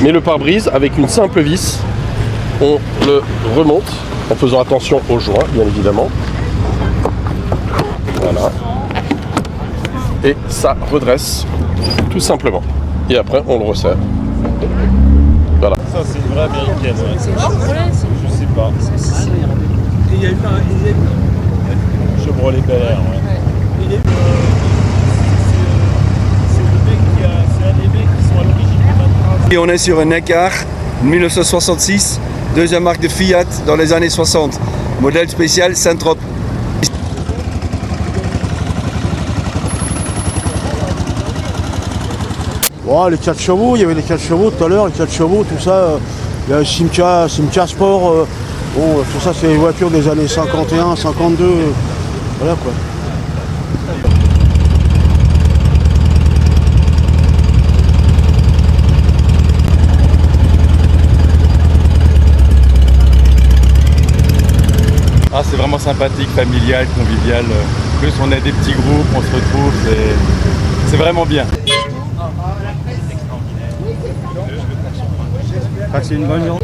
Mais le pare-brise, avec une simple vis, on le remonte en faisant attention aux joints, bien évidemment. Voilà. Et ça redresse tout simplement. Et après, on le resserre. Voilà. Ça, c'est une vraie américaine. Ouais. Je sais pas. Chevrolet Bel Air. Ouais. C'est un des mecs qui sont à l'origine de la trace. Et on est sur un Neckar 1966, deuxième marque de Fiat dans les années 60. Modèle spécial Saint-Trope. Oh, les 4 chevaux, il y avait les 4 chevaux tout à l'heure, les 4 chevaux, tout ça. Il y a le cimetière Sport. Bon, tout ça, c'est les voitures des années 51, 52. Voilà quoi. Ah, c'est vraiment sympathique, familial, convivial. En plus, on est des petits groupes, on se retrouve, c'est vraiment bien. Passez une bonne journée.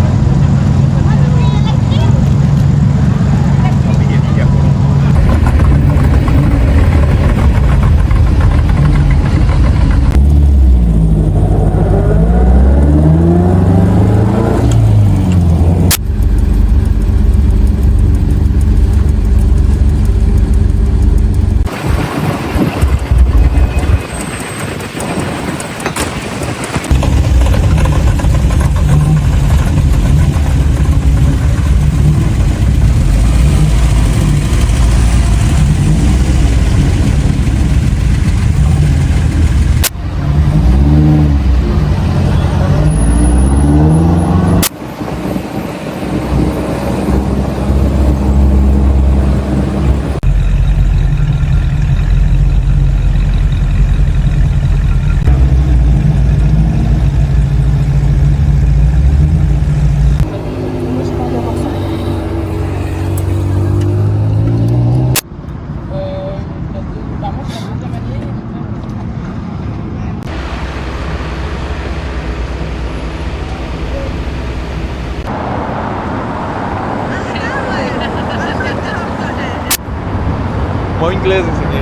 Moi, inglese, enseigné.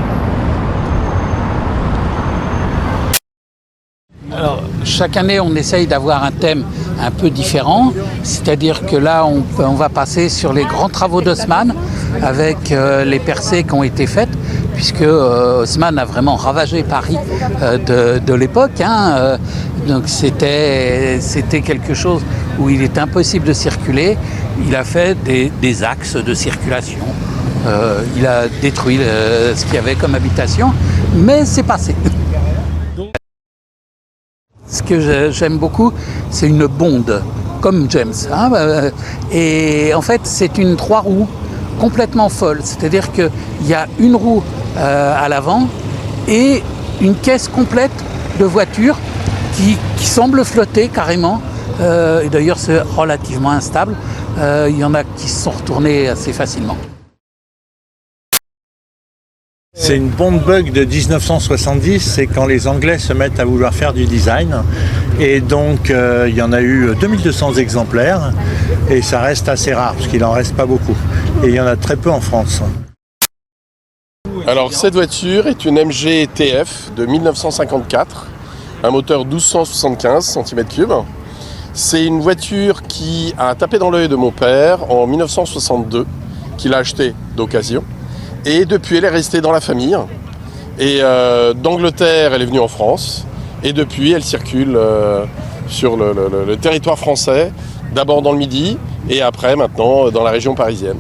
Alors, chaque année, on essaye d'avoir un thème un peu différent. C'est-à-dire que là, on va passer sur les grands travaux d'Haussmann avec les percées qui ont été faites, puisque Haussmann a vraiment ravagé Paris de l'époque. Donc c'était quelque chose où il est impossible de circuler. Il a fait des axes de circulation. Il a détruit ce qu'il y avait comme habitation, mais c'est passé. Ce que j'aime beaucoup, c'est une bonde, comme James. Et en fait, c'est une 3 roues complètement folle. C'est-à-dire qu'il y a une roue à l'avant et une caisse complète de voitures qui semble flotter carrément. Et d'ailleurs, c'est relativement instable. Il y en a qui se sont retournés assez facilement. C'est une bombe bug de 1970, c'est quand les Anglais se mettent à vouloir faire du design. Et donc, il y en a eu 2200 exemplaires et ça reste assez rare parce qu'il n'en reste pas beaucoup. Et il y en a très peu en France. Alors cette voiture est une MG TF de 1954, un moteur 1275 cm3. C'est une voiture qui a tapé dans l'œil de mon père en 1962, qu'il a acheté d'occasion. Et depuis, elle est restée dans la famille. Et d'Angleterre, elle est venue en France. Et depuis, elle circule sur le territoire français, d'abord dans le Midi, et après, maintenant, dans la région parisienne.